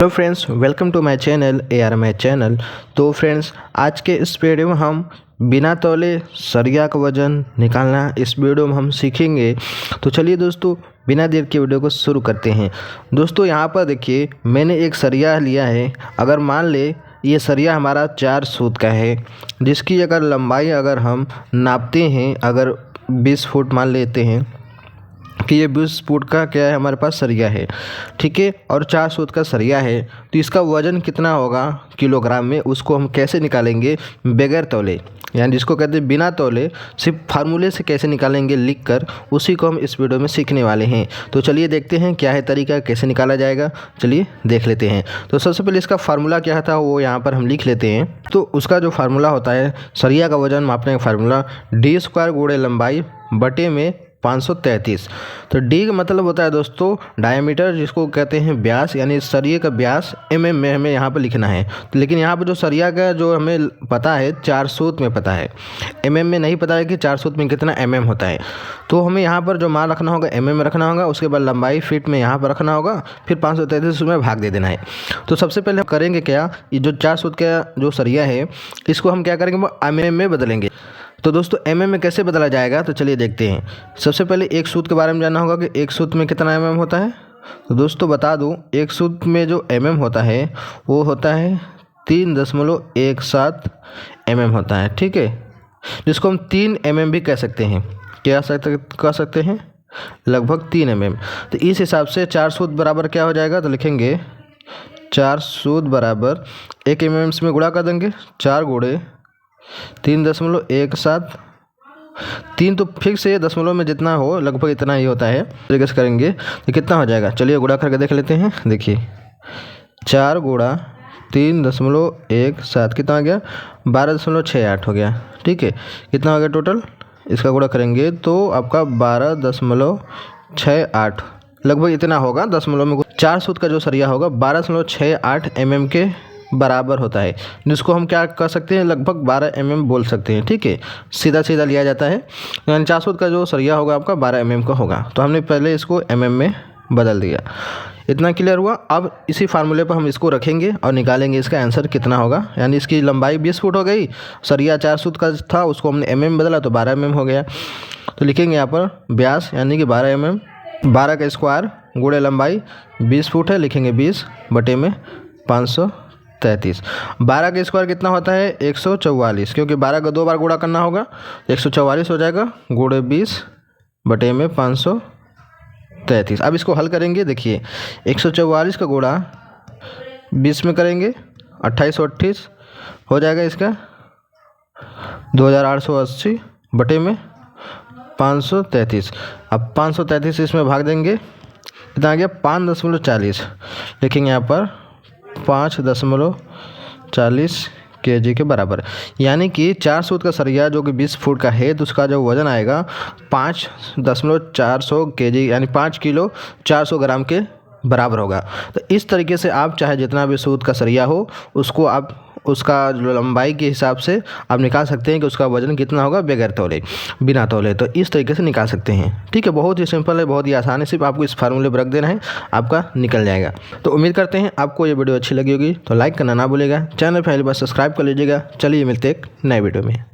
Hello friends, welcome to my channel ARMI channel. तो friends, आज के इस वीडियो में हम बिना तौले सरिया का वज़न निकालना इस वीडियो में हम सीखेंगे। तो चलिए दोस्तों, बिना देर के वीडियो को शुरू करते हैं। दोस्तों यहाँ पर देखिए, मैंने एक सरिया लिया है। अगर मान ले ये सरिया हमारा 4 सूत का है, जिसकी अगर लंबाई अगर हम नापते हैं, अगर 20 फुट मान लेते हैं कि ये 20 फुट का क्या है हमारे पास सरिया है, ठीक है, और 4 सूत का सरिया है, तो इसका वज़न कितना होगा किलोग्राम में, उसको हम कैसे निकालेंगे बगैर तौले, यानी जिसको कहते हैं बिना तौले, सिर्फ फार्मूले से कैसे निकालेंगे लिख कर, उसी को हम इस वीडियो में सीखने वाले हैं। तो चलिए देखते हैं क्या है तरीका, कैसे निकाला जाएगा। चलिए देख लेते हैं। तो सबसे पहले इसका फार्मूला क्या था वो यहाँ पर हम लिख लेते हैं। तो उसका जो फार्मूला होता है सरिया का वज़न मापने का फार्मूला d² गुणे लंबाई बटे में 533। तो डी का मतलब होता है दोस्तों डायमीटर, जिसको कहते हैं व्यास, यानी सरिये का व्यास mm में हमें यहाँ पर लिखना है। तो लेकिन यहाँ पर जो सरिया का जो हमें पता है 4 सूत में पता है, mm में नहीं पता है कि 4 सूत में कितना mm होता है। तो हमें यहाँ पर जो मान रखना होगा mm में रखना होगा, उसके बाद लंबाई फीट में यहाँ पर रखना होगा, फिर 533 में भाग दे देना है। तो सबसे पहले हम करेंगे क्या, ये जो 4 सूत का जो सरिया है इसको हम क्या करेंगे, वो mm में बदलेंगे। तो दोस्तों mm में कैसे बदला जाएगा, तो चलिए देखते हैं। सबसे पहले एक सूत के बारे में जानना होगा कि एक सूत में कितना mm होता है। तो दोस्तों बता दूं, एक सूत में जो mm होता है वो होता है 3.17 mm होता है, ठीक है, जिसको हम 3 mm भी कह सकते हैं। क्या कह सकते हैं, लगभग 3 mm। तो इस हिसाब से 4 सूत बराबर क्या हो जाएगा, तो लिखेंगे 4 सूत बराबर 1 mm में गुणा कर देंगे, 4 गुणे 3.17, 3 तो फिक्स है, दशमलव में जितना हो लगभग इतना ही होता है। तरीके से करेंगे तो कितना हो जाएगा, चलिए गुणा करके देख लेते हैं। देखिए 4 गुणा 3.17 कितना आ गया, 12.68 हो गया, ठीक है। कितना हो गया टोटल, इसका गुणा करेंगे तो आपका 12.68 लगभग इतना होगा। दशमलव में 4 सूत का जो सरिया होगा 12.68 mm के बराबर होता है, जिसको हम क्या कर सकते हैं, लगभग 12 mm बोल सकते हैं, ठीक है। सीधा सीधा लिया जाता है, यानी 4 सूत का जो सरिया होगा आपका 12 mm का होगा। तो हमने पहले इसको mm में बदल दिया। इतना क्लियर हुआ। अब इसी फार्मूले पर हम इसको रखेंगे और निकालेंगे इसका आंसर कितना होगा। यानी इसकी लंबाई 20 फुट हो गई, सरिया 4 सूत का था, उसको हमने mm में बदला तो 12 mm हो गया। तो लिखेंगे यहाँ पर व्यास यानी कि 12 mm, 12 का स्क्वायर गुणे लंबाई 20 फुट है, लिखेंगे 20 बटे में 533। 12 का स्क्वायर कितना होता है, 144, क्योंकि 12 का 2 बार गुणा करना होगा, 144 हो जाएगा गुणे 20 बटे में 533। अब इसको हल करेंगे। देखिए 144 का गुणा 20 में करेंगे, 28 हो जाएगा, इसका 2880 बटे में 533। अब 533 इसमें भाग देंगे, कितना आ गया 5.40, लिखेंगे यहाँ पर 5.40 kg के बराबर। यानी कि 4 सूत का सरिया जो कि 20 फुट का है, तो उसका जो वज़न आएगा 5.400 kg, यानी 5 किलो 400 ग्राम के बराबर होगा। तो इस तरीके से आप चाहे जितना भी सूत का सरिया हो, उसको आप उसका लंबाई के हिसाब से आप निकाल सकते हैं कि उसका वज़न कितना होगा बगैर तौले, बिना तौले। तो इस तरीके से निकाल सकते हैं, ठीक है। बहुत ही सिंपल है, बहुत ही आसान है, सिर्फ आपको इस फार्मूले पर रख देना है, आपका निकल जाएगा। तो उम्मीद करते हैं आपको ये वीडियो अच्छी लगी होगी। तो लाइक करना ना भूलिएगा, चैनल पहली बार सब्सक्राइब कर लीजिएगा। चलिए मिलते हैं एक नए वीडियो में।